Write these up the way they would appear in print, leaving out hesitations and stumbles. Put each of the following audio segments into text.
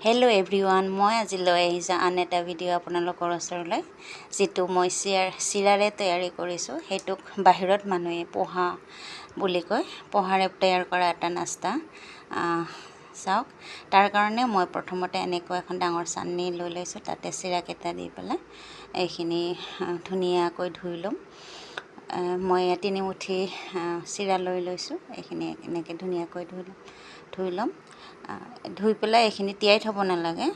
Hello' everyone, মই আজি লৈ আহিছোঁ আন এটা ভিডিঅ' আপোনালোকৰ ওচৰলৈ, যিটো মই চিৰাৰে তৈয়াৰী কৰিছোঁ। সেইটোক বাহিৰত মানুহে পোহা বুলি কয়। পোহাৰে তৈয়াৰ কৰা এটা নাস্তা। চাওক, তাৰ কাৰণে মই প্ৰথমতে এনেকৈ এখন ডাঙৰ চালনী লৈ লৈছোঁ। তাতে চিৰাকেইটা দি পেলাই এইখিনি ধুনীয়াকৈ ধুই ল'ম। মই 3 মুঠি চিৰা লৈ লৈছোঁ। এইখিনি এনেকৈ ধুনীয়াকৈ ধুই ল'ম। ধুই পেলাই এইখিনি তিয়াই থ'ব নালাগে,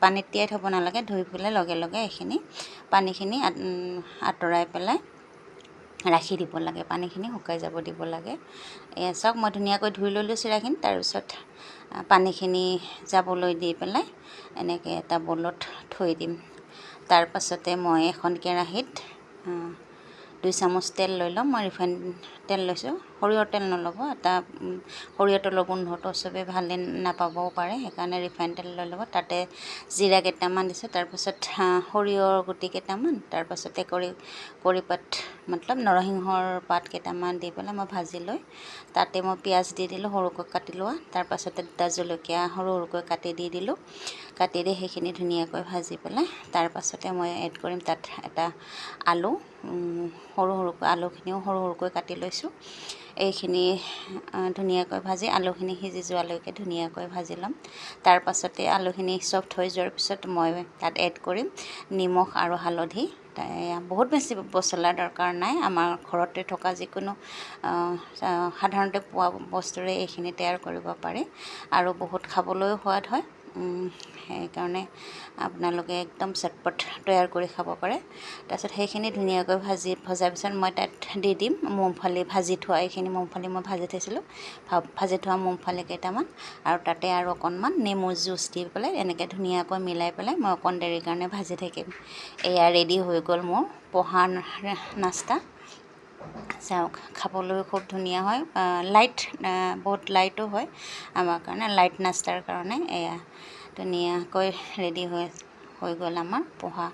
পানীত তিয়াই থ'ব নালাগে। ধুই পেলাই লগে লগে এইখিনি পানীখিনি আঁতৰাই পেলাই ৰাখি দিব লাগে। পানীখিনি শুকাই যাব দিব লাগে। এয়া চাওক, মই ধুনীয়াকৈ ধুই ল'লোঁ চিৰাখিনি। তাৰপিছত পানীখিনি যাবলৈ দি পেলাই এনেকৈ এটা বলত থৈ দিম। তাৰ পাছতে মই এখন কেৰাহীত 2 চামুচ তেল লৈ ল'ম। মই ৰিফাইন তেল লৈছোঁ, সৰিয়হৰ তেল নল'ব। সৰিয়হ তেলৰ গোন্ধটো চবেই ভালে নাপাবও পাৰে, সেইকাৰণে ৰিফাইন তেল লৈ ল'ব। তাতে জিৰা কেইটামান দিছোঁ, তাৰপাছত সৰিয়হৰ গুটি কেইটামান, তাৰপাছতে কৰিপাত মতলব নৰসিংহৰ পাত কেইটামান দি পেলাই মই ভাজি লৈ তাতে মই পিঁয়াজ দি দিলোঁ, সৰুকৈ কাটি লোৱা। তাৰপাছতে 2টা জলকীয়া সৰু সৰুকৈ কাটি দি দিলোঁ। কাটি দি সেইখিনি ধুনীয়াকৈ ভাজি পেলাই তাৰপাছতে মই এড কৰিম তাত এটা আলু, আলুখিনিও সৰু সৰুকৈ কাটি লৈছোঁ। এইখিনি ধুনীয়াকৈ ভাজি আলুখিনি সিজি যোৱালৈকে ধুনীয়াকৈ ভাজি ল'ম। তাৰ পাছতে আলুখিনি চফ্ট হৈ যোৱাৰ পিছত মই তাত এড কৰিম নিমখ আৰু হালধি। বহুত বেছি মছলাৰ দৰকাৰ নাই, আমাৰ ঘৰতে থকা যিকোনো সাধাৰণতে পোৱা বস্তুৰে এইখিনি তৈয়াৰ কৰিব পাৰি আৰু বহুত খাবলৈও সোৱাদ হয়। সেইকাৰণে আপোনালোকে একদম চটপট তৈয়াৰ কৰি খাব পাৰে। তাৰপিছত সেইখিনি ধুনীয়াকৈ ভজাৰ পিছত মই তাত দি দিম মুংফলি ভাজি থোৱা। এইখিনি মুংফলি মই ভাজি থৈছিলোঁ, ভাজি থোৱা মুংফলি কেইটামান, আৰু তাতে আৰু অকণমান নেমু জুচ দি পেলাই এনেকৈ ধুনীয়াকৈ মিলাই পেলাই মই অকণ দেৰিৰ কাৰণে ভাজি থাকিম। এয়া ৰেডি হৈ গ'ল মোৰ পোহা নাস্তা। চাওক, খাবলৈও খুব ধুনীয়া হয়, বহুত লাইটো হয় আমাৰ কাৰণে, লাইট নাস্তাৰ কাৰণে। এয়া ধুনীয়াকৈ ৰেডি হৈ গ'ল আমাৰ পোহা।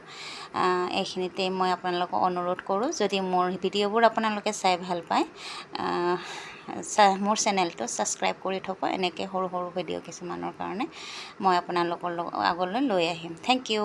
এইখিনিতে মই আপোনালোকক অনুৰোধ কৰোঁ, যদি মোৰ ভিডিঅ'বোৰ আপোনালোকে চাই ভাল পায়, মোৰ চেনেলটো ছাবস্ক্ৰাইব কৰি থ'ব। এনেকৈ সৰু সৰু ভিডিঅ' কিছুমানৰ কাৰণে মই আপোনালোকৰ আগলৈ লৈ আহিম। Thank U.